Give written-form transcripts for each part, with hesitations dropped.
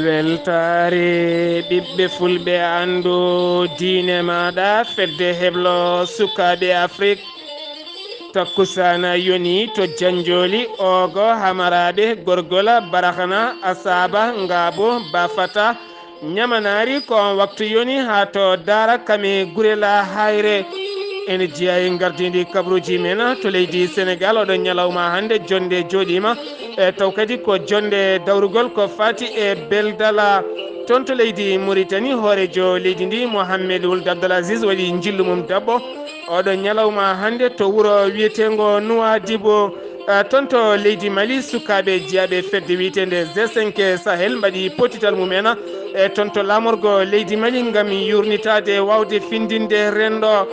weltare ɓiɓɓe fulɓe andu diine maɗa fedde heblo sukaɓe Afrique takkusana yoni to janjoli ogo hamaraɓe gorgola barakana asaba ngabo bafata ñamanari ko waktu yoni ha to dara kame gurela hayre ene jiya e gardidi kabruji men to leydi Sénégal oɗo ñalawma hande jonde joɗima taw kadi ko jonde dawrugol ko fati e beldala toon to leydi Mauritanie hoorejo leydi ndi Mohamed Ould Abdel Aziz waɗi jillu mum dabɓo oɗo ñalawma hande to wuuro wiyetengo Nouadhibou toon to leydi Mali sukaɓe jeeyaɓe fedde wiyetende G5 Sahel mbaɗi potital mumen e toon to lamorgo leydi Mali gam yurnitade wawde findinde rendo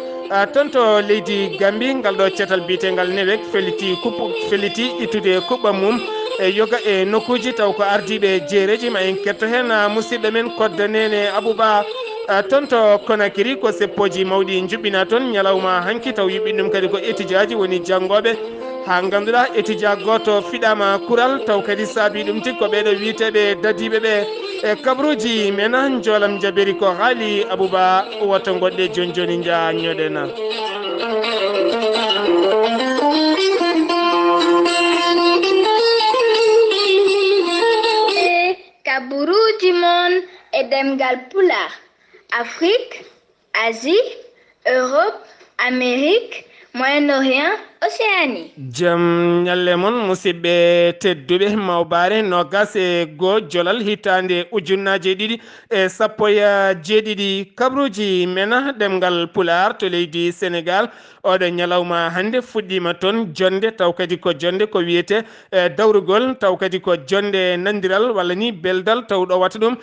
toon to leydi Gambie ngal ɗo cetal biyetengal newek feliti ittude kuɓɓa mum e yoga e nokkuji taw ko ardiɓe jeereji ma en ketto hen musidɗo men Kodda Nene Abouba toon to Conakry ko seppoji mawɗi juɓɓina toon ñalawma hanki taw yuɓɓin ɗum kadi ko étudiant aji woni janggoɓe ha ganduɗa étudiant goto fiɗama kural taw kadi saabi ɗum tigui ko ɓeɗo witeɓe dadiɓe ɓe e kabruji men joolam jaɓeri ko haali Abouba woto goɗɗe joni joni jañoɗena kaburuji mon e demgal pulaar Afrique, Asie, Europe, Amérique, Moyen-Orient, Océanie. Jam ñalle mon musidɓe tedduɓe mawbare nogas e goo jolal hitande ujunnaje ɗiɗi e sappo e jeeɗiɗi kabruji mena ɗemgal pular to leydi Sénégal oɗo ñalawma hande fuɗɗima toon jonde taw kadi ko jonde ko wiyete dawrugol taw kadi ko jonde nandiral walla ni beldal taw ɗo wata ɗum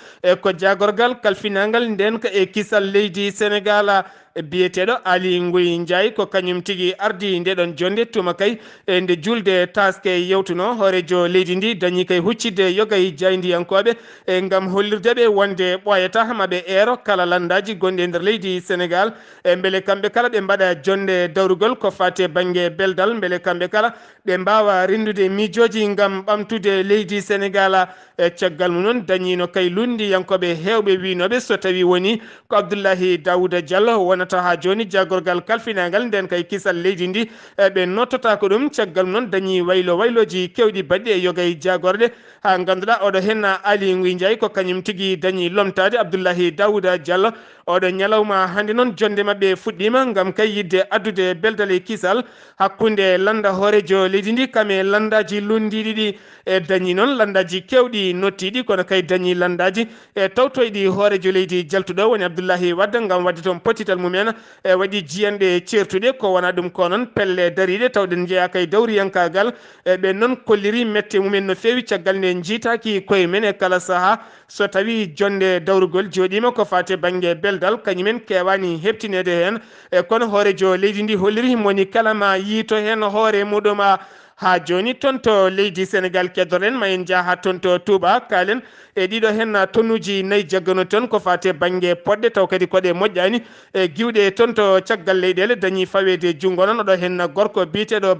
ko jagorgal kalfinangal nden ko e kisal leydi Sénégal biyeteɗo Ali Nguy Ndiaye ko kañum tigui ardi ndeɗon jonde tuma kay nde julde taske yewtuno hoorejo leydi ndi dañi kay huccidde yogay jayndiyankoɓe e gam hollirdeɓe wonde ɓoyata maɓe eero kala landaji gonɗi e nder leydi Sénégal e beele kamɓe kala ɓe mbaɗa jonde dawrugol ko fate banggue beldal beele kamɓe kala ɓe mbawa rendude miijoji gam ɓamtude leydi Sénégal e caggal mum noon dañino kay lundiyankoɓe hewɓe winoɓe so tawi woni ko Abdoulahi Daouda Diallo wonata ha joni jagorgal kalfinagal nden kay kisal leydi ndi ɓe nottata ko ɗum caggal mum noon dañi wayloji kewɗi baɗɗi e yogay jagorɗe ha ganduɗa oɗo henna Ali Nguy Ndiaye ko kañum tigui dañi lomtade Abdoulahi Daouda Diallo oɗo ñalawma hande noon jonde mabɓe fuɗɗima gam kay yidde addude beldal e kisal hakkude landa hoorejo leydi ndi kame landaji lundiɗi ɗi e dañi noon landaji kewɗi nottiɗi kono kay dañi landaji e tawtoyɗi hoorejo leydi jaltuɗo woni Abdoulahi Wade gam wadde toon potital mumen e waɗi jiyanɗe certuɗe ko wona ɗum ko noon pelle dariɗe tawɗen jeeya kay dawriyankagal e ɓe noon kolliri mette mumen no fewi caggal nde jiitaki koye men e kala saaha so tawi jonde dawrugol joɗima ko fate banggue beldal kañumen kewani hebtinede hen e kono hoorejo leydi ndi holliri moni kala ma yiito hen hoore muɗum ha joni toon to leydi Sénégal keddoren ma en jaaha toon to Touba kalen e ɗiɗo hen tonnuji nayyi jaggano toon ko fate banggue poɗɗe taw kadi koɗe moƴƴani e giwɗe toon to caggal leyɗele dañi fawede junggo noon oɗo hen gorko biteɗo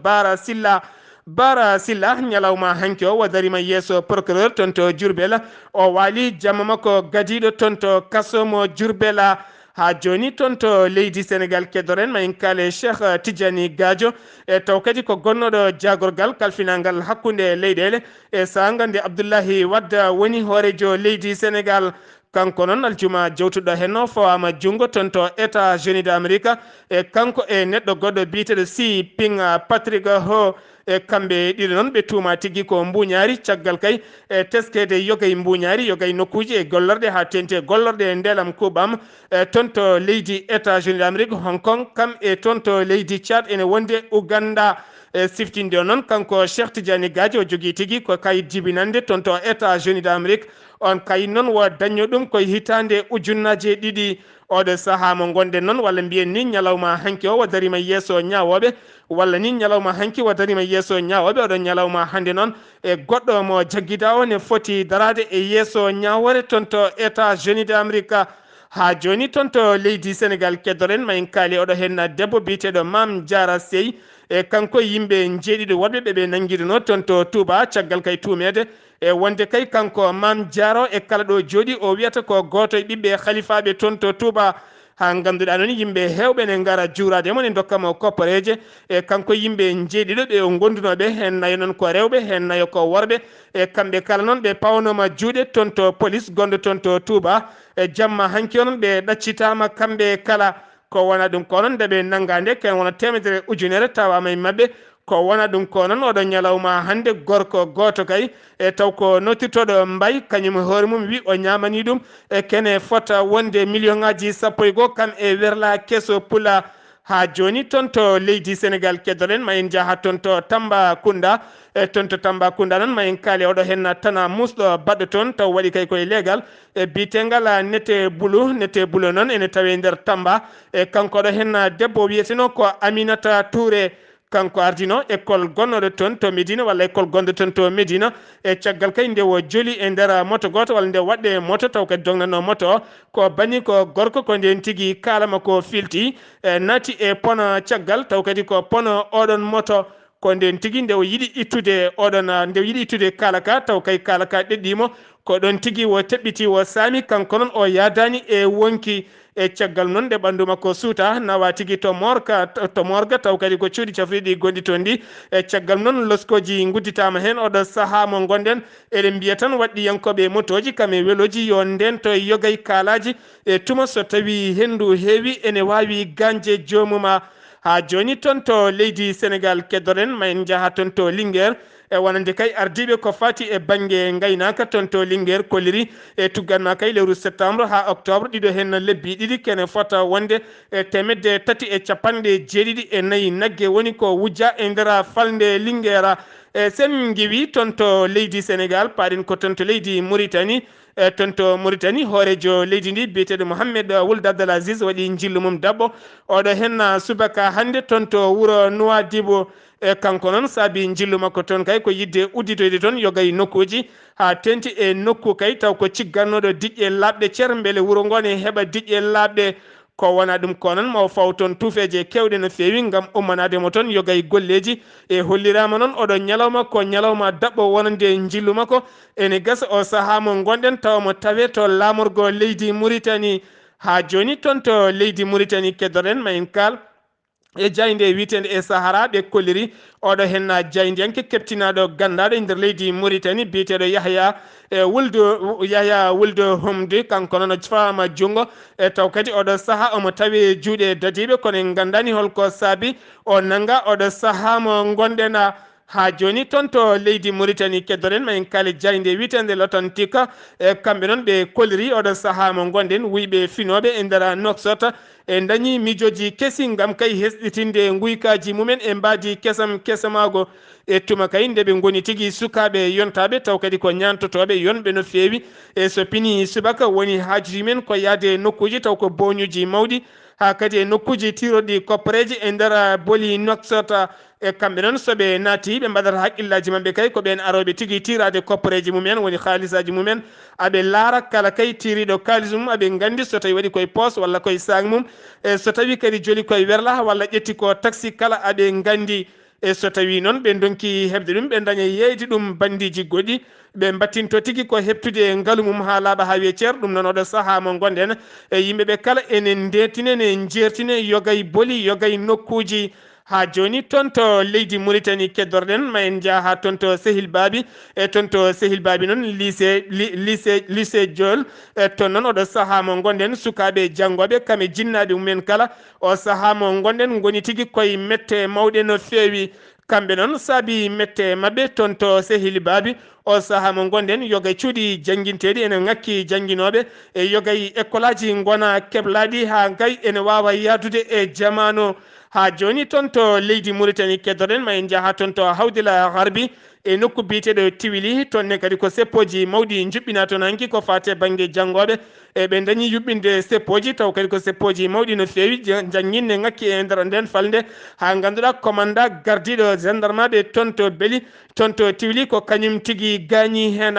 Bara Silla ñalawma hanki o wadarima yeeso procureur toon to Diourbel o waali jamma makko gadiɗo toon to kasomo Diourbel ha joni toon to leydi Sénégal keddoren ma en kaale Cheikh Tidiane Gadio e taw kadi ko gonnoɗo jagorgal kalfinangal hakkude leyɗele e saanga nde Abdoulahi Wade woni hoorejo leydi Sénégal kanko noon aljuma jewtuɗo hen o fawama junggo toon to États-Unis d'Amérique e kanko e neɗɗo goɗɗo biteɗo Xi Ping Patrick Ho e kamɓe ɗiɗo noon ɓe tuuma tigui ko mbuñaari caggal kay e teskede yogay mbuñaari yogay nokkuji e gollorɗe ha tente gollorɗe e ndelam kuɓam e toon to leydi États-Unis d'Amérique Hong Kong kam e toon to leydi Tchad ene wonde Ouganda e siftinde o noon kanko Cheikh Tidiane Gadio o jogui tigui ko kayit jibinande toon to États-Unis d'Amérique on kayit noon wo daño ɗum koye hitande ujunnaje ɗiɗi oɗo saaha mo gonɗen noon walla mbiyen ni ñalawma hanki o wadarima yeeso ñawoɓe walla ni ñalawma hanki wadarima yeeso ñawoɓe oɗo ñalawma hande noon e goɗɗo mo jagguida o ne foti darade e yeeso ñawore toon to États-Unis d'Amérique ha joni toon to leydi Sénégal keddoren ma en kaali oɗo hen debbo biyeteɗo Mame Diarra Sey e kanko yimɓe jeeɗiɗo woɗɓe ɓeɓe nanguirino toon to Touba caggal kay tumede e wonde kay kanko Mame Diarra e kala ɗo jooɗi o wiyata ko goto e ɓiɓɓe khalifaɓe toon to Touba ha ganduɗa noon yimɓe hewɓe ne gara juurade mo ne dokkamo koppareje e kanko yimɓe jeeɗiɗo ɓe o gondunoɓe hen nayo noon ko rewɓe hen nayo ko worɓe e kamɓe kala noon ɓe pawnoma juuɗe toon to police gonɗo toon to Touba e jamma hanki onon ɓe ɗaccitama kamɓe kala ko wona ɗum ko noon ndeɓe nangade ken wona temedere ujunere tawama e mabɓe ko wona ɗum ko noon oɗo ñalawma hande gorko goto kay e taw ko nottirtoɗo mbay kañum hoore mum wi o ñamani ɗum e kene fota wonde million ngaji 11 kam e werla kesso pula ha joni toon to leydi Sénégal keddoɗen ma en jaaha toon to Tambacounda e toon to Tambacounda noon ma en kaali oɗo hen tana musɗo baɗɗo toon taw waɗi kay koye leegal e bitegal nete boulou noon ene tawe nder Tamba e kanko ɗo hen debbo wiyeteno ko Aminata Touré kanko ardino école gonnoɗo toon to Médina walla école gonɗo toon to Médina e caggal kay nde o joli e nder moto goto walla nde wadde moto taw kadi dongnanno moto o ko bani ko gorko ko nden tigui kalama ko filti e naati e pono caggal taw kadi ko pono oɗon moto ko nden tigui nde o yiiɗi ittude oɗon nde yiiɗi ittude kalaka taw kay kalaka ɗeɗɗimo ko ɗon tigui o teɓɓiti o saami kanko noon o yadani e wonki e caggal noon nde ɓandu makko suuta nawa tigui to morga taw kadi ko cuuɗi cafriɗi gonɗi toon ɗi e caggal noon loskoji gudditama hen oɗo saaha mo gonɗen eɗen mbiya tan waɗɗiyankoɓe motoji kam e weloji yo ndento e yogay kaalaji e tuma so tawi hendu heewi ene wawi ganje jomuma ha joni toon to leydi Sénégal keddoren ma en jaaha toon to Linguére e wonande kay ardiɓe ko fati e banggue gaynaka toon to Linguére kolliri e tugganma kay lewru septembre ha octobre ɗiɗo hen lebbi ɗiɗi kene fota wonde e 350 naggue woni ko wujja e nder falde Linguére e sen giwi toon to leydi Sénégal paɗen ko toon to leydi Mauritanie e toon to Mauritanie hoorejo leydi ndi biyeteɗo Mohamed Ould Abdel Aziz waɗi jillu mum dabɓo oɗo hen subaka hande toon to wuuro Nouadhibou e kanko noon saabi jillu makko toon kay ko yidde udditoyde toon yogay nokkuji ha tenti e nokku kay taw ko ciggannoɗo diƴƴe labɗe ceer beele wuuro ngo ne heɓa diƴƴe labɗe ko wona ɗum ko noon mo faw toon tuufeje kewɗe no feewi gam ummanademo toon yogay golleji e hollirama noon oɗo ñalawma ko ñalawma dabɓo wonande jillu makko ene gasa o saaha mo gonɗen tawa mo tawe to lamorgo leydi Mauritanie ha joni toon to leydi Mauritanie keddoren ma en kal e jayde witende e Sahara ɓe kolliri oɗo hen jaydiyanke keptinaɗo gandaɗo e nder leydi Mauritanie biyeteɗo Yahya Wuld Humde kanko noon fama jungo e taw kadi oɗo saaha omo tawi juuɗe dadiɓe kono en gandani holko saabi o nanga oɗo saaha mo gonɗen ha joni toon to leydi Mauritanie keddoren ma en kaali jayde witende Lotontika e kamɓe noon ɓe kolliri oɗo saaha mo gonɗen wuyɓe finoɓe e nder Nouakchott e dañi mijoji kesi gam kay hesɗitinde guykaji mumen e mbadi kesamago e tuma kay ndeɓe goni tigui sukaɓe yontaɓe taw kadi ko ñantotoɓe yonɓe no feewi e so pini subaka woni hajuji men ko yaade nokkuji taw ko boñuji mawɗi ha kadi e nokkuji tiroɗi koppareji e nder booli Nouakchott e kamɓe noon soɓe naati ɓe mbaɗata haqqillaji mabɓe kay ko ɓen aroɓe tigui tirade koppareji mumen woni halisaji mumen aɓe laara kala kay tiriɗo kalis mum aɓe gandi so tawi waɗi koye poche walla koye sac mum e so tawi kadi joli koye werla walla ƴetti ko taxi kala aɓe gandi e so tawi noon ɓe donki hebde ɗum ɓe daña yeyde ɗum bandiji goɗɗi ɓe battinto tigui ko heptude ngaalu mum ha laaɓa ha weccere ɗum noon oɗo saaha mo gonɗen e yimɓeɓe kala enen ndetine ne jertine yogay booli yogay nokkuji ha joni toon to leydi Mauritanie keddorɗen ma en jaaha toon to Sehil Babi e toon to Sehil Babi noon lycée Diol e toon noon oɗo saaha mo gonɗen sukaɓe janggoɓe kame jinnaɓe mumen kala o saaha mo gonɗen goni tigui koye mette mawɗe no feewi kamɓe noon saabi mette mabɓe toon to Sehil Babi o saaha mo gonɗen yogay cuuɗi jangguinteɗi ene ngakki jangguinoɓe e yogay école aji gona keblaɗi ha gay ene wawa yadude e jamanu ha joni toon to leydi Mauritanie keddoɗen ma en jaaha toon to Hawdila Harbi e nokku biyeteɗo Tiwili toonne kadi ko seppoji mawɗi juɓɓina toon hanki ko fate banggue janggoɓe e ɓe dañi yuɓɓinde seppoji taw kadi ko seppoji mawɗi no feewi jangguinne ngakki e nder nden falde ha ganduɗa commandant gardiɗo gendarme ɓe toon to Beeli toon to Tiwili ko kañum tigui gañi hen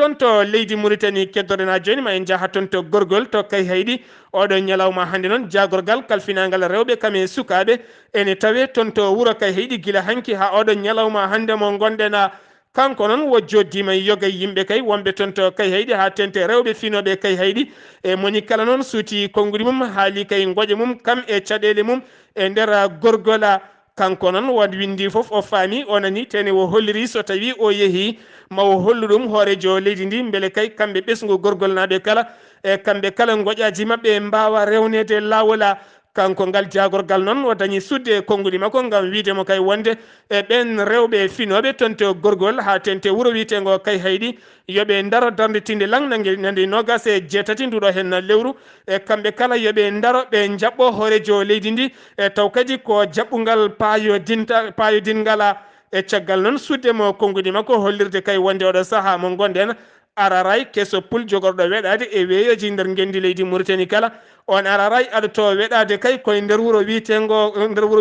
tonto leydi Mauritanie keddorena joni ma en jaha tonto gorgol to kay haydi oɗo ñalawma hande noon jagorgal kalfinagal rewɓe kame sukaɓe ene tawe tonto wuro kay haydi gila hanki ha oɗo ñalawma hande mo gonɗena kanko noon wo joddima yoga yimɓe kay wonɓe tonto kay haydi ha tente rewɓe finoɓe kay haydi e moni kala noon suuti konngudi mum haali kay gooƴe mum kam e caɗele mum e nder gorgola kanko noon won windi fof o faami o nani tene o holliri so tawi o yeehi mawo hollu ɗum hoorejo leydi ndi beele kay kamɓe ɓesgu gorgol naɓe kala e kamɓe kala goƴaji mabɓe mbawa rewnede lawola kanko ngal jagorgal noon o dañi sudde konngudi makko ngam wiidemo kay wonde e ɓen rewɓe finoɓe tonte gorgol ha tente wuuro wiitego kay haydi yoɓe daro darde tinde lang nande nogas e jeetati nduɗo hen lewru e kamɓe kala yoɓe daro ɓe jaɓɓo hoorejo leydi ndi e taw kadi ko jaɓɓugal payodingala e caggal noon suddemo konngudi makko hollirde kay wonde oɗo saaha mo gonɗen araray keso pul jogorɗo weɗade e weeyoji nder gendi leydi Mauritanie kala on araray aɗato weɗade kay koye nder wuuro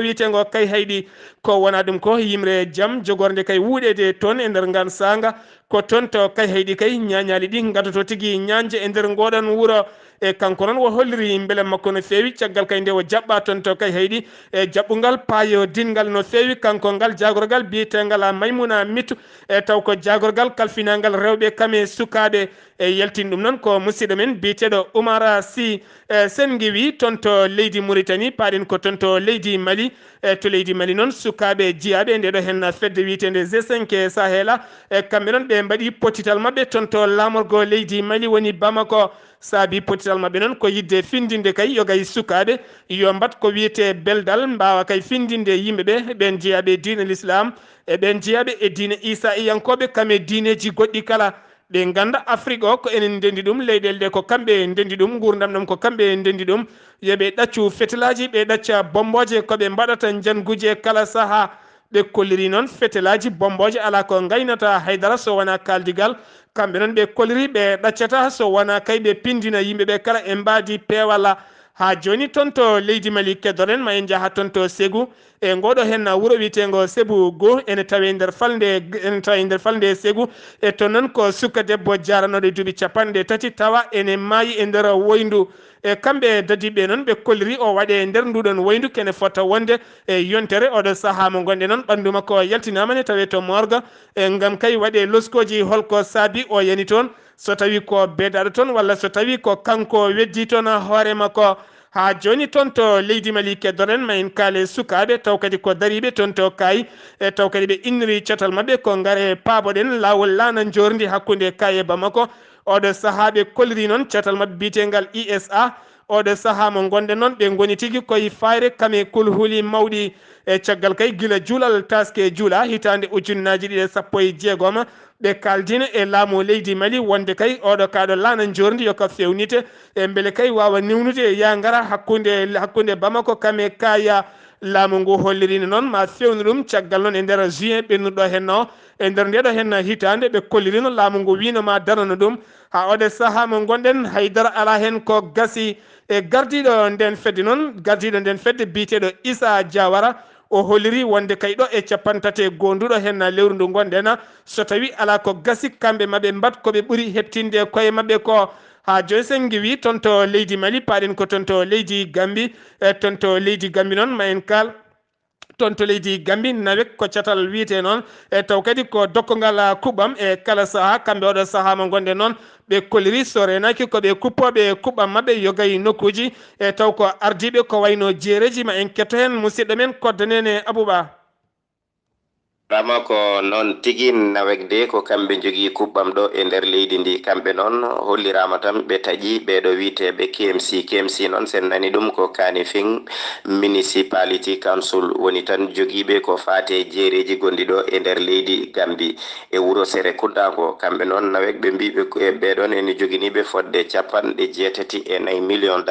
wiitego kay haydi ko wona ɗum ko yimre jaam jogorde kay wuuɗede toon e nder ngan sanga ko toon to kay haydi kay ñañali ɗi gaddoto tigui ñanje e nder ngoɗon wuuro e kanko noon o holliri beele makko no fewi caggal kay nde o jaɓɓa toon to kay haydi e jaɓɓugal paayo dingal no fewi kanko ngal jagorgal biyetegal Maymuna Mitu e taw ko jagorgal kalfinagal rewɓe kame sukaɓe e yaltin ɗum noon ko musidɗo men biyeteɗo Oumar Sy sen giwi toon to leydi Mauritanie paɗen ko toon to leydi Mali e to leydi Mali noon sukaɓe jiyaɓe ndeɗo hen fedde witende G5 Sahela e kamɓe noon ɓe mbaɗi potital mabɓe toon to lamorgo leydi Mali woni Bamako saabi potital mabɓe noon ko yidde findinde kay yogay sukaɓe yo mbat ko wiyete beldal mbawa kay findinde yimɓeɓe ɓen jeeyaɓe diine l'islam e ɓen jeeyaɓe e diine Isa iyankoɓe kame diineji goɗɗi kala ɓe ganda Afrique o ko enen ndendi ɗum leyɗele ɗe ko kamɓe ndendi ɗum gurdam ɗam ko kamɓe ndendi ɗum yoɓe ɗaccu fetelaji ɓe ɗacca bomboje koɓe mbaɗata janguje kala saaha ɓe kolliri noon fetelaji bomboje ala ko gaynata haydara so wona kaldigal kamɓe noon ɓe kolliri ɓe ɗaccata so wona kay ɓe pindina yimɓeɓe kala e mbadi pewala ha joni toon to leydi Mali keddoren ma en jaaha toon to Ségou e ngoɗo hen wuuro witego Sebou Go ene tawe nder falde Ségou e toon noon ko suka debbo jaranoɗo duuɓi capanɗe tati tawa ene maayi e nder woyndu e kamɓe dadiɓe noon ɓe kolliri o waɗe nder nduɗon woyndu kene fota wonde e yontere oɗo saaha mo gonɗe noon ɓandu makko yaltinamane tawe to morga e gam kay waɗe loskoji holko saabi o yani toon so tawi ko beedaɗo toon walla so tawi ko kanko weddi toon hoore makko ha joni toon to leydi Mali keddoren ma en kaale sukaɓe taw kadi ko dariɓe toon to kayi e taw kadi ɓe inniri catal mabɓe ko gaare paaboɗen lawol lana jordi hakkude kayi e Bamako oɗo saaha ɓe kolliri noon catal mabɓe bitegal ISA oɗo saaha mo gonɗen noon ɓe goni tigui koye fayre kame kulhuli mawɗi e caggal kay guila juulal taske juula hitande ujunnaji ɗiɗi e sappo e jeegom ɓe kaldina e laamu leydi Mali wonde kay oɗo kaɗo lana jordi yo ka fewnite e beele kay wawa newnude ya gara hakkude Bamako kame kaya laamu ngu hollirino noon ma fewnu ɗum caggal noon e nder juin ɓennuɗo henno e nder ndeɗo hen hitande ɓe kollirino laamu ngu wino ma darano ɗum ha oɗo saaha mo gonɗen haydara ala hen ko gasi e gardiɗo nden fedde biteɗo Issa Diawara o holliri wonde kay ɗo e capantate gonduɗo hen lewru ndu gonɗen so tawi ala ko gasi kamɓe maɓe mbat koɓe ɓuuri hettinde koye mabɓe ko ha joni sen giwi toon to leydi Mali paɗen ko toon to leydi Gambie e toon to leydi Gambie noon ma en kal toon to leydi Gambie nawek ko catal wiite noon e taw kadi ko dokkogal kuɓɓam e kala saaha kamɓe oɗo saaha mo gonɗe noon ɓe kolliri so renaki koɓe kuppoɓe kuɓɓam mabɓe yogay nokkuji e taw ko ardiɓe ko wayno jeereji ma en ketto hen musidɗo men koddanene Abouba rama ko noon tigi nawekde ko kamɓe jogii kuɓɓam ɗo e nder leydi ndi kamɓe noon hollirama tan ɓe taƴi ɓeɗo wiiteɓe KMC noon sen nani ɗum ko Kanifing Municipality Council woni tan jogiiɓe ko faate jeereji gonɗi ɗo e nder leydi Gambie e wuro Serekunda ko kamɓe noon nawek ɓe mbiɓe ɓeɗon ene joginiɓe fodde $84 million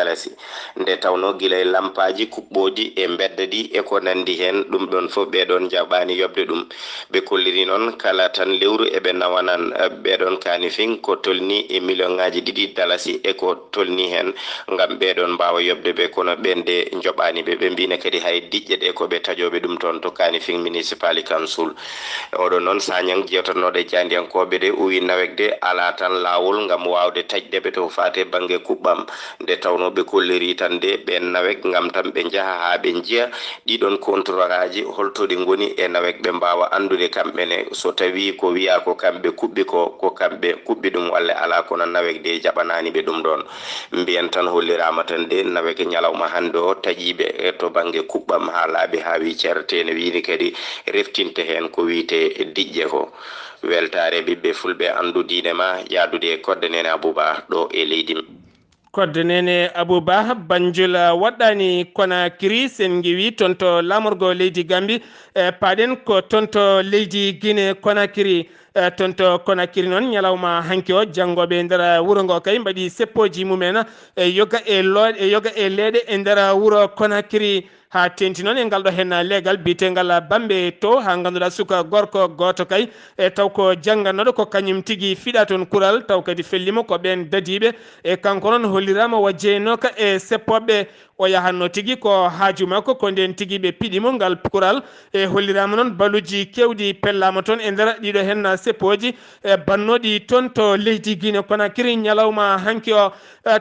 nde tawno guilay lampaji kuɓɓoji e bedda ɗi e ko nandi hen ɗum ɗon fof ɓeɗon jaɓani yobde ɗum ɓe kolliri noon kala tan lewru eɓe nawanan ɓeɗon kanifing ko tolni e million ngaji ɗiɗi dalasi e ko tolni hen ngam ɓeɗon mbawa yobde ɓe kono ɓende joɓani ɓe mbino kadi hay diƴƴe ɗe ko ɓe tajoɓe ɗum toon to kanifing municipal council oɗon noon sañang jewtatnoɗe jandiyankoɓe de uwi nawek de ala tan lawol ngam wawde taƴdeɓe to fate banggue kuɓɓam nde tawno ɓe kolliri tan de ɓe nawek ngam tan ɓe jaaha ha ɓe jiya ɗiɗon contrôle aji holtoɗi goni e nawek ɓe mbawa andude kamɓene so tawi ko wiya ko kamɓe kuɓɓi ko kamɓe kuɓɓi ɗum walla ala kono nawek de jaɓanani ɓe ɗum ɗon mbiyen tan hollirama tan de nawek ñalawma hande o taƴiɓe to banggue kuɓɓam ha laaɓi ha wi ceertene wini kadi reftinte hen ko wiite diƴƴe ko weltare ɓiɓɓe fulɓe andu diine ma yadude kodde nene Abouba ɗo e leydi kodde nene Abouba Banjul waɗɗani Conakry sen giwi tonto lamorgo leydi Gambie paɗen ko tonto leydi Guinée Conakry tonto Conakry noon ñalawma hanki o janggoɓe nder wuro ngo kay mbaɗi seppoji mumen yoga e leeɗe e nder wuro Conakry ha tenti noon e ngal ɗo hen leegal bitegal Bambe to ha ganduɗa suka gorko goto kay taw ko janggannoɗo ko kañum tigui fiɗa toon kuural taw kadi fellimo ko ɓen dadiɓe e kanko noon hollirama o jeynoka e seppoɓe o yahanno tigui ko haaju makko ko nden tigui ɓe piɗimo ngal kuural e hollirama noon baluji kewɗi pellama toon e nder ɗiɗo hen seppoji bannoɗi toon to leydi Guinée Conakry ñalawma hanki o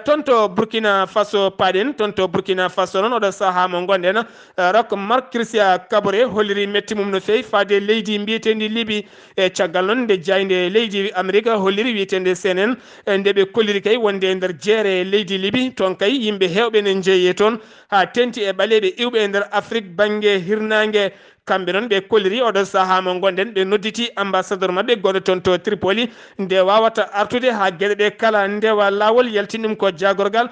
toon to Burkina Faso paɗen toon to Burkina Faso noon oɗo saaha mo gonɗen rok Marc Christian Kaboré holliri metti mum no fewi fade leydi mbiyetendi Liby e caggal noon nde jayde leydi Amérique holliri wiyetende CNN nde ɓe kolliri kay wonde e nder jeere leydi Liby toon kay yimɓe hewɓe ne jeeye toon ha tenti e ɓaleɓe iwɓe e nder Afrique banggue hirnangue kamɓe noon ɓe kolliri oɗo saaha mo gonɗen ɓe nodditi ambassadeur mabɓe gonɗo toon to Tripoli nde wawata artude ha gueɗe ɗe kala ndewa lawol yaltin ɗum ko jagorgal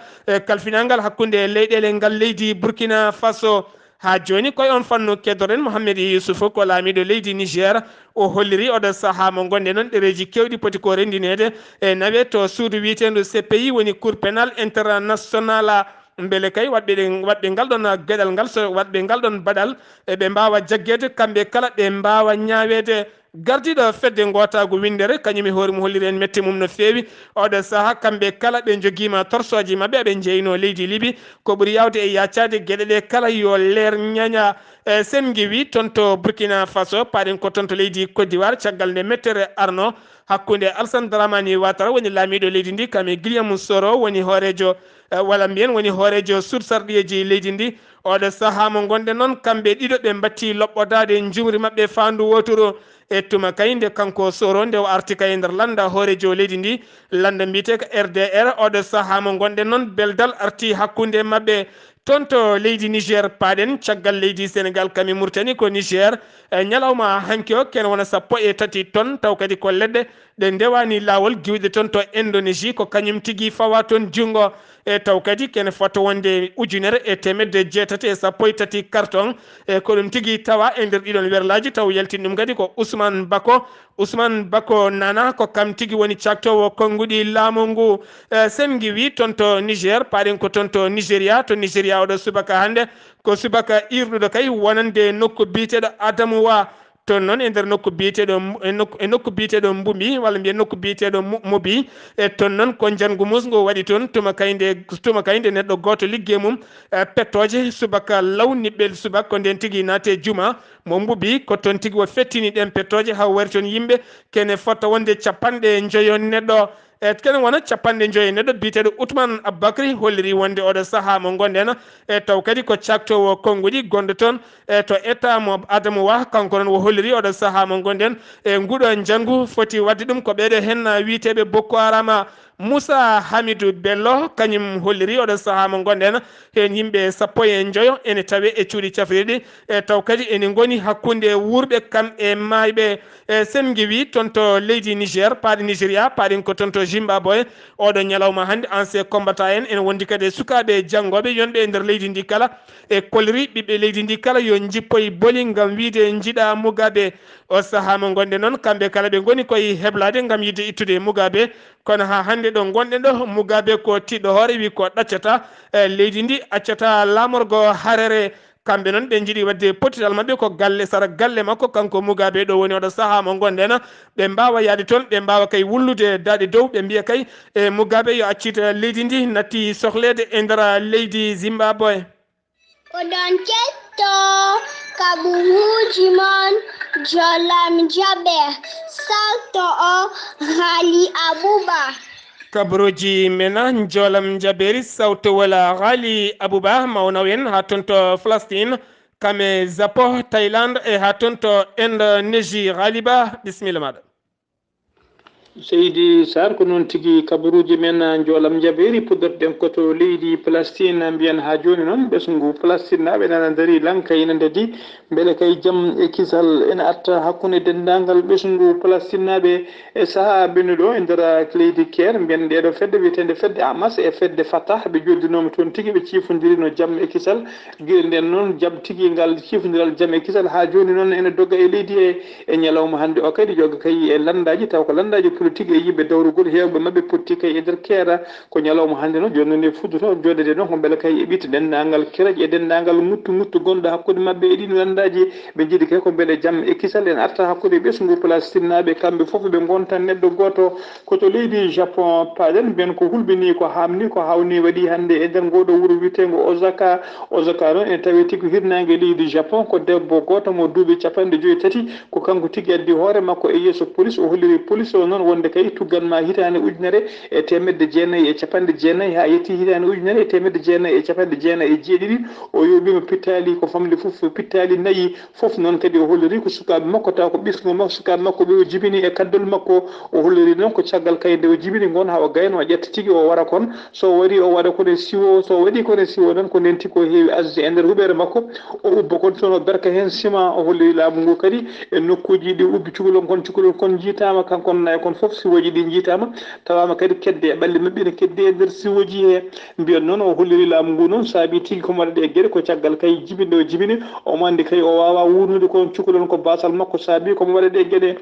kalfinangal hakkude leyɗele ngal leydi Burkina Faso ha joni koye on fannu keddoren Mouhamed Youssoufou ko laamiɗo leydi Niger o holliri oɗo saaha mo gonɗe noon ɗereji kewɗi poti ko rendinede e nawe to suudu wiyetendu CPI woni cour pénal international beele kay waɗɓe ngal ɗon gueɗal ngal so waɗɓe ngal ɗon baɗal eɓe mbawa jaggede kamɓe kala ɓe mbawa ñawede gardiɗo fedde gotago windere kañum e hoore mum holliri en metti mum no fewi oɗo saaha kamɓe kala ɓe joguima torsoji mabɓe eɓe jeyno leydi Liby ko ɓuuri yawde e yaccade gueɗe ɗe kala yo leer ñaña sen giwi toon to Burkina Faso paɗen ko toon to leydi Côte d'Ivoire caggal nde mettere arno hakkude Alassane Dramane Ouattara woni laamiɗo leydi ndi kame Guillaume Soro woni hoorejo walla mbiyen woni hoorejo sursarɗiyeji leydi ndi oɗo saaha mo gonɗen noon kamɓe ɗiɗo ɓe batti loɓɓodade jumri mabɓe fandu wotoro e tuma kay nde kanko Soro nde o arti kay nder landa hoorejo leydi ndi landa mbiyete ko RDR oɗo saaha mo gonɗen noon beldal arti hakkude mabɓe toon to leydi Niger paɗen caggal leydi Sénégal kami Mauritanie ko Niger ñalawma hanki o ken wona 13 tonnes taw kadi ko leɗɗe ɗe ndewani lawol giwɗe toon to Indonésie ko kañum tigui fawa toon jungo e taw kadi kene fota wonde 1,813 carton e ko ɗum tigui tawa e nder ɗiɗon werlaji taw yaltin ɗum kadi ko Ousmane Bako Nana ko kam tigui woni caktowo konguɗi laamu ngu sen giwi toon to Niger paɗen ko toon to Nigéria oɗo subaka hande ko subaka irɗuɗo kay wonande nokku biteɗo Adamou Wa toon noon e nder nokku biteɗo Mbumi walla mbiyen nokku biteɗo Mobi e toon noon ko jangu musgo waɗi toon tuma kayde neɗɗo goto ligguey mum pettoje subaka lawniɓɓe subaka ko nden tigui naate juma mo Mbubi ko toon tigui o fettini ɗen pettoje ha wari toon yimɓe kene fotta wonde 50 neɗɗo kene wona 50 neɗɗo biteɗo Ousmane Aboubacry holliri wonde oɗo saaha mo gonɗen e taw kadi ko caktowo konguɗi gonɗo toon to état mo Adamou Wa kanko noon o holliri oɗo saaha mo gonɗen e nguɗo janggu foti wadde ɗum ko ɓeɗo hen witeɓe Boko Haram Moussa Hamidou Bello kañum holliri oɗo saaha mo gonɗen hen yimɓe 19 ene tawe e cuuɗi cafriɗi e taw kadi ene goni hakkude wurɓe kam e mayɓe sen giwi toon to leydi Niger paɗe Nigéria paɗen ko toon to Zimbabwe oɗo ñalawma hande ancien combattant en ene wondi kadi sukaɓe janggoɓe yonɓe e nder leydi ndi kala e kolliri ɓiɓɓe leydi ndi kala yo jippoye booli gam wiide jiiɗa Mugabe o saaha mo gonɗen noon kamɓe kala ɓe goni koye heblade gam yidde ittude Mugabe kono ha hande ɗo gonɗen ɗo Mugabe ko tiɗɗo hoore wi ko ɗaccata leydi ndi accata lamorgo Harare kamɓe noon ɓe jiiɗi wadde potital mabɓe ko galle sara galle makko kanko Mugabe ɗo woni oɗo saaha mo gonɗen ɓe mbawa yaade toon ɓe mbawa kay wullude daɗe dow ɓe mbiya kay e Mugabe yo accita leydi ndi natti sohlede e nder leydi Zimbabwe. Oɗon ketto kaɓuruji mon jolam jaɓe salto o Ghali Abouba. kabaruji mena jolam jaberi sawto wala Ghali Abouba mawnaw en ha toon to Palestine kame Zapo Thailand e ha toon to Indonésie. Ghali Ba bisimilla maɗa. Seydi Sar ko noon tigi kabaruji men jolam jaberi puddorɗen koto leydi Palestine mbiyen ha joni noon ɓesgu Palestine naɓe nana daari lanka ina ndedi beele kay jaam e kisal ene arta hakkude dendagal ɓesgu Palestine naɓe e saaha ɓennuɗo e nder leydi Caire mbiyen ɗeɗo fedde wiyetede fedde Hamas e fedde Fatah ɓe joddinoma toon tigui ɓe cifodirino jaam e kisal guila nden noon jaam tigui ngal cifodiral jaam e kisal ha joni noon ene dogga e leydi e ñalawma hande o kadi joga kay e landaji taw ko landaji politique e yimɓe dawrugol hewɓe mabɓe potti kay e nder keera ko ñalawma hande noon joni noon e fuddoto jodede noon ko beele kay e ɓitta dendagal kiraji e dendagal muttu gonɗo hakkude mabɓe e ɗin landaji ɓe jiiɗi kay ko beele jaam e kisal en arta hakkude ɓesgu Palestine naɓe kamɓe foof ɓe gontan neɗɗo goto koto leydi Japon paɗen mbiyen ko hulɓini ko hamni ko hawni waɗi hande e nder ngoɗo wuuro witego Osaka noon ene tawi tigui hirnage leydi Japon ko debbo goto mo duuɓi 53 ko kanko tigui addi hoore makko e yeeso police o holliri police o noon wonde kay tugganma hitande ujunere e temedde jeenayyi e capanɗe jeenayyi ha yetti hitande ujunere e temedde jeenayyi e capanɗe jeenayyi e jeeɗiɗi o yoɓima pittali ko famde foof pittali nayyi foof noon kadi o holliri ko sukaɓe makko taw ko ɓisgo makko sukaɓe makko ɓe o jibini e kaddol makko o holliri noon ko caggal kay nde o jibini gon ha o gayno o ƴetta tigui o wara kon so wari o waɗa kone siwo so waɗi kone siwo noon ko nden tigui ko heewi asde e nder huɓere makko o ubba kon toon o berka hen ciment o holliri laamu ngu kadi e nokkuji ɗi ubbi cukalon kon jiitama kankon nayi kon foof siwoji ɗi jiitama tawama kadi kedde e ɓalli mabɓe ne kedde e nder siwoji he mbiyan noon o holliri laamu ngu noon saabi tigui komo waɗaɗe e gueɗe ko caggal kay jibinde o jibini omo andi kay o wawa wurnude kon cukalon ko basal makko saabi komo waɗaɗe e gueɗe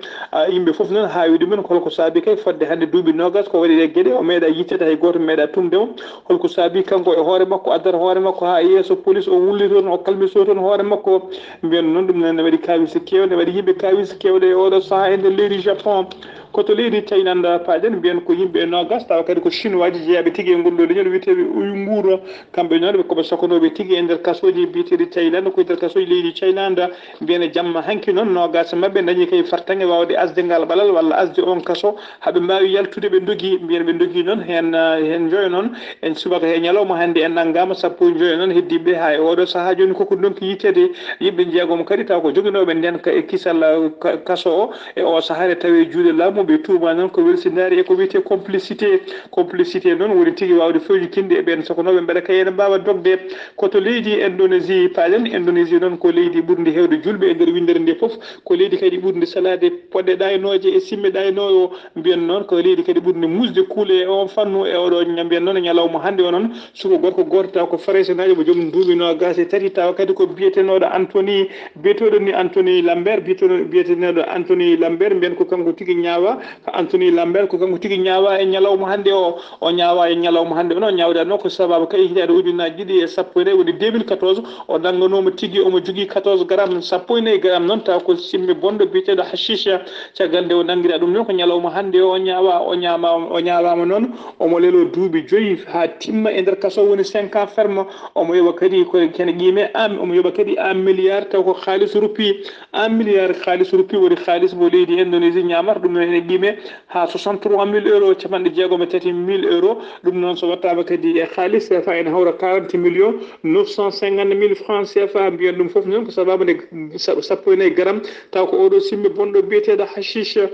yimɓe foof noon hawide men holko saabi kay fodde hande duuɓi nogas ko waɗi e gueɗe o meeɗa yittede hay goto meeɗa tumdemo holko saabi kanko e hoore makko addata hoore makko ha yeeso police o wulli toon o kalmiso toon hoore makko mbiyan noon ɗum ne waɗi kawisi kewde waɗi yimɓe kawisi kewde e oɗo saaha e nder leydi Japon koto leydi Thailand paɗen mbiyen ko yimɓe nogas tawa kadi ko chinois ji jeeyaɓe tigui e gonɗo leñol wiyeteɓe Uyghur kamɓe noon ɓe koɓe sokonoɓe tigui e nder kasoji biyeteɗi Thailand ko nder kasoji leydi Thailand mbiyene jamma hanki noon nogas mabɓe dañi kay fartange wawde asde ngal ɓalal walla asde on kaso haaɓe mbawi yaltude ɓe dogui mbiyen ɓe dogui noon hen joyo noon en subaka he ñalawma hande en nanggama sappo e joyo noon heddiɓe ha e oɗo saaha joni koko donki yittede yimɓe jeegomo kadi taw ko joguinoɓe nden e kisal kaso o e o sahare tawi juuɗe laamu ɓe tuuma noon ko welsinari e ko wiyete complicité noon woni tigui wawde fewji kindi e ɓen sokonoɓe mbeɗa kay ene mbawa dogde koto leydi Indonésie paɗen Indonésie noon ko leydi ɓurde hewde julɓe e nder windere nde foof ko leydi kadi ɓurde salade poɗɗe ɗaynoje e simme ɗaynoyo mbiyen noon ko leydi kadi ɓurde musde kuule e on fannu e oɗo mbiyen noon e ñalawma hande o noon suko gorko goto taw ko farésinajo mo joom duuɓi nogas e tati tawa kadi ko biyetenoɗo Anthony biyeteɗo ni Anthony Lambert biyeteneɗo Anthony Lambert mbiyen ko kanko tigui ñaawa Anthony Lambert ko kanko tigui ñaawa e ñalawma hande o ñaawa e ñalawma hande o noon ñawda noon ko sababu kay hitade ujunaji ɗiɗi e sappo e nayyi woni 2014 o nanganoma tigui omo jogui 14 grammes sappo e nayyi gramme noon taw ko simmi bonɗo biyeteɗo hashisha caggal nde o nanguira ɗum noon ko ñalawma hande o ñawama noon omo lelo duuɓi 5 ha timma e nder kaso woni 5 ans ferme omo yoɓa kadi ko kene qime omo yoɓa kadi 1 milliard taw ko haliss rupi 1 milliard haliss rupi woni haliss mo leydi Indonésie ñamata ɗum noon ene qime ha 63 000 euros capanɗe jeegom e tati 1000 euros ɗum noon so wattama kadi e haliss CFA ene hawra 40 millions 950 000 francs CFA mbiyen ɗum foof noon ko sababu nde sappo e nayyi gramme taw ko oɗo simmi bonɗo biyeteɗo hashisha.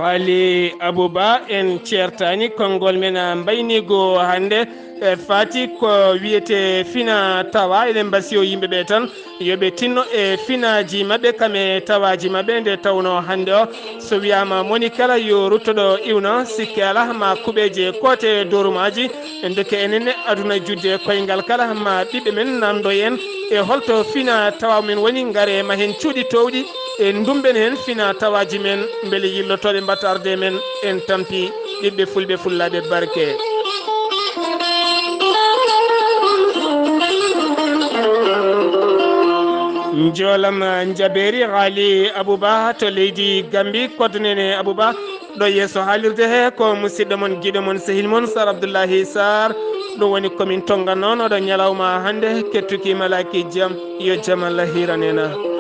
Ghali Abouba en ceertani konngol men mbaynigo hande fati ko wiyete fina tawa eɗen mbasi o yimɓeɓe tan yoɓe tinno e finaji mabɓe kame tawaji mabɓe nde tawno hande o so wiyama moni kala yo ruttoɗo iwna sikki ala ma kuɓeje kote dorumaji dokke enenne aduna judde koyngal kala ma ɓiɓɓe men namdo en e holto fina tawa men woni gaare ma hen cuuɗi towɗi e ndumben hen fina tawaji men beele yillotoɗe mbattarde men en tampi ɓiɓɓe fulɓe fullaɓe barke. jolam jaberi gali abouba to leydi gambi kodnene abouba ɗo yesso haalirde he ko musidɗo mon guiɗo mon sehil mon sar abdoullahi sar ɗum woni komin tonga noon oɗo ñalawma hande kettuki malaki jaam yo jaam Allah hiranena